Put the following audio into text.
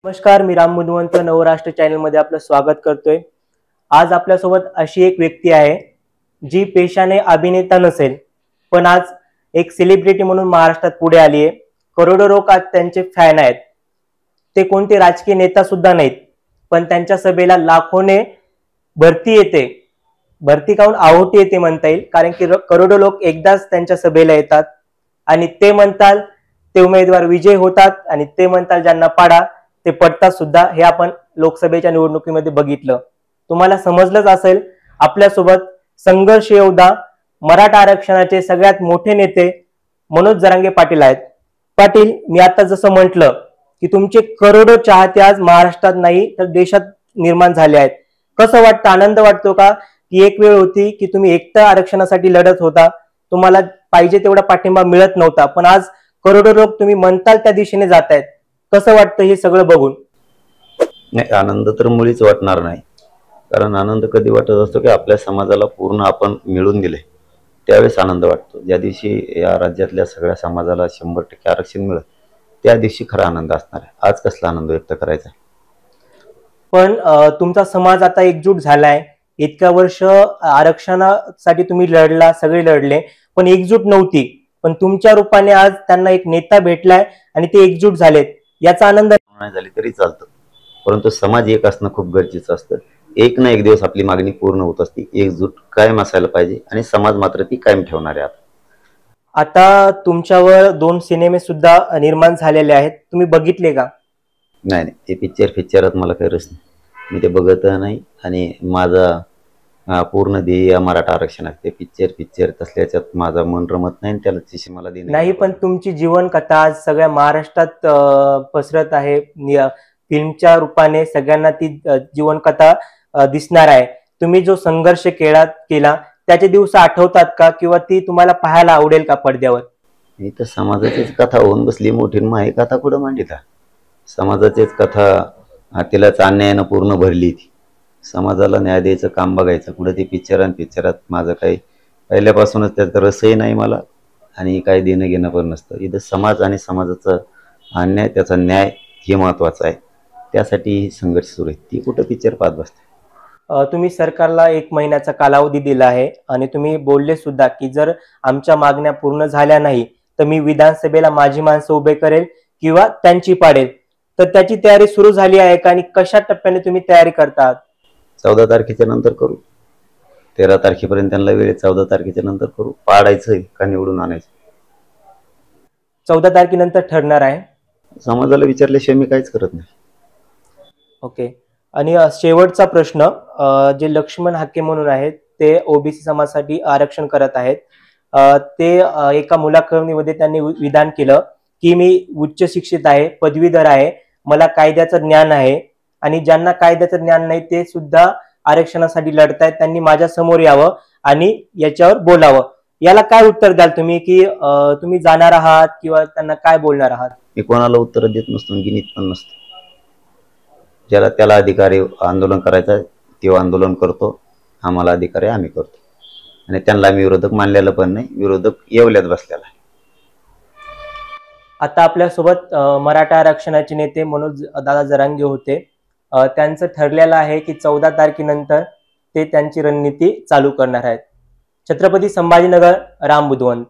नमस्कार, मी राम बुधवंत नवराष्ट्र चॅनलमध्ये आपलं स्वागत करतोय। आज आपल्यासोबत अशी एक व्यक्ती आहे जी पेशाने अभिनेता नसेल, पण आज एक सेलिब्रिटी म्हणून महाराष्ट्रात पुढे आली आहे। करोडो लोक आज त्यांचे फॅन आहेत। ते कोणते राजकीय नेता सुद्धा नाहीत, पण त्यांच्या सभेला लाखोने भरती येते। भरती काऊन आहोटी येते म्हणता येईल, कारण की करोडो लोक एकदाच त्यांच्या सभेला येतात आणि ते म्हणतात ते उमेदवार विजय होतात आणि ते म्हणतात ज्यांना पाडा ते पडतात सुद्धा। हे आपण लोकसभेच्या निवडणुकीमध्ये बघितलं। तुम्हाला समजलंच असेल, आपल्यासोबत संघर्ष योद्धा मराठा आरक्षणाचे सगळ्यात मोठे नेते मनोज जरांगे पाटील आहेत। पाटील, मी आता जसं म्हटलं की तुमचे करोडो चाहते आज महाराष्ट्रात नाही तर देशात निर्माण झाले आहेत। कसं वाटतं, आनंद वाटतो का की एक वेळ होती की तुम्ही एकटा आरक्षणासाठी लढत होता, तुम्हाला पाहिजे तेवढा पाठिंबा मिळत नव्हता, पण आज करोडो लोक तुम्ही म्हणताल त्या दिशेने जात आहेत। कसं वाटतं हे सगळं बघून? नाही, आनंद तर मुळीच वाटणार नाही। कारण आनंद कधी वाटत असतो की आपल्या समाजाला पूर्ण आपण मिळून दिले, त्यावेळेस आनंद वाटतो। ज्या दिवशी या राज्यातल्या सगळ्या समाजाला 100% आरक्षण मिळेल त्या दिवशी खरा आनंद असणार आहे। आज कसला आनंद व्यक्त करायचा? पण तुमचा समाज आता एकजूट झालाय। इतक्या वर्ष आरक्षणासाठी तुम्ही लढला, सगळे लढले, पण एकजूट नव्हती। पण तुमच्या रूपाने आज त्यांना एक नेता भेटलाय आणि ते एकजूट झालेत, याचा आनंद नाही झाली तरी चालतं, परंतु समाज एक असणं खूप गरजेचं असतं। एक ना एक दिवस आपली मागणी पूर्ण होत असते। एकजूट कायम असायला पाहिजे आणि समाज मात्र ती कायम ठेवणार आहे। आता तुमच्यावर 2 सिनेमे सुद्धा निर्माण झालेले आहेत, तुम्ही बघितले का? नाही नाही, ते पिक्चरात मला काही रस नाही, मी ते बघत नाही। आणि माझा पूर्ण ध्येय मराठा आरक्षण आहे। ते पिक्चर तसल्याच्यात माझा मन रमत नाही, त्याला तिशी मला देणं नाही, पण तुमची जीवनकथा आज सगळ्या महाराष्ट्रात पसरत आहे। फिल्मच्या रूपाने सगळ्यांना ती जीवनकथा दिसणार आहे। तुम्ही जो संघर्ष केला त्याचे दिवस आठवतात का, किंवा ती तुम्हाला पाहायला आवडेल का पडद्यावर? मी तर समाजाचीच कथा होऊन बसली मोठी, माही कथा कुठं मांडिता? समाजाचीच कथा तिलाच अन्यायानं पूर्ण भरली। ती समाजाला न्याय द्यायचं काम बघायचं कुठं ते पिक्चरात माझं काही पहिल्यापासूनच त्याचा रसही नाही मला, आणि काही देणं घेणं पण नसतं। इथं समाज आणि समाजाचा अन्याय त्याचा न्याय हे महत्वाचं आहे, त्यासाठी संघर्ष सुरू आहे। ती कुठं पिक्चर पाहत बसते? तुम्ही सरकारला 1 महिन्याचा कालावधी दिला आहे आणि तुम्ही बोलले सुद्धा की जर आमच्या मागण्या पूर्ण झाल्या नाही तर मी विधानसभेला माझी माणसं उभे करेल किंवा त्यांची पाडेल। तर त्याची तयारी सुरू झाली आहे का आणि कशा टप्प्याने तुम्ही तयारी करतात? 14 तारखेच्या नंतर करू। 13 तारखेपर्यंत त्यांना वेळ आहे, 14 तारखेच्या नंतर करू। पाडायचं का निवडून आणायचं 14 तारखेनंतर ठरणार आहे। समाजाला विचारल्याशिवाय मी काहीच करत नाही। ओके। आणि शेवटचा प्रश्न, जे लक्ष्मण हाके म्हणून आहेत ते ओबीसी समाजासाठी आरक्षण करत आहेत। ते एका मुलाखतीमध्ये त्यांनी विधान केलं की मी उच्च शिक्षित आहे, पदवीधर आहे, मला कायद्याचं ज्ञान आहे आणि ज्यांना कायद्याचं ज्ञान नाही ते सुद्धा आरक्षणासाठी लढतायत, त्यांनी माझ्या समोर यावं आणि याच्यावर बोलावं। याला काय उत्तर द्याल तुम्ही की तुम्ही जाणार आहात किंवा त्यांना काय बोलणार आहात? मी कोणाला उत्तर देत नसतो, गिनीत पण नसतो। ज्याला त्याला अधिकार आहे आंदोलन करायचं ते आंदोलन करतो, आम्हाला अधिकार आहे आम्ही करतो। आणि त्यांना मी विरोधक मानलेलं पण नाही, विरोधक येवल्यात बसलेला आहे। आता आपल्यासोबत मराठा आरक्षणाचे नेते मनोज दादा जरांगे होते। त्यांचं ठरलेलं आहे की 14 तारखेनंतर ते त्यांची रणनीती चालू करणार आहेत। छत्रपती संभाजीनगर, राम बुधवंत।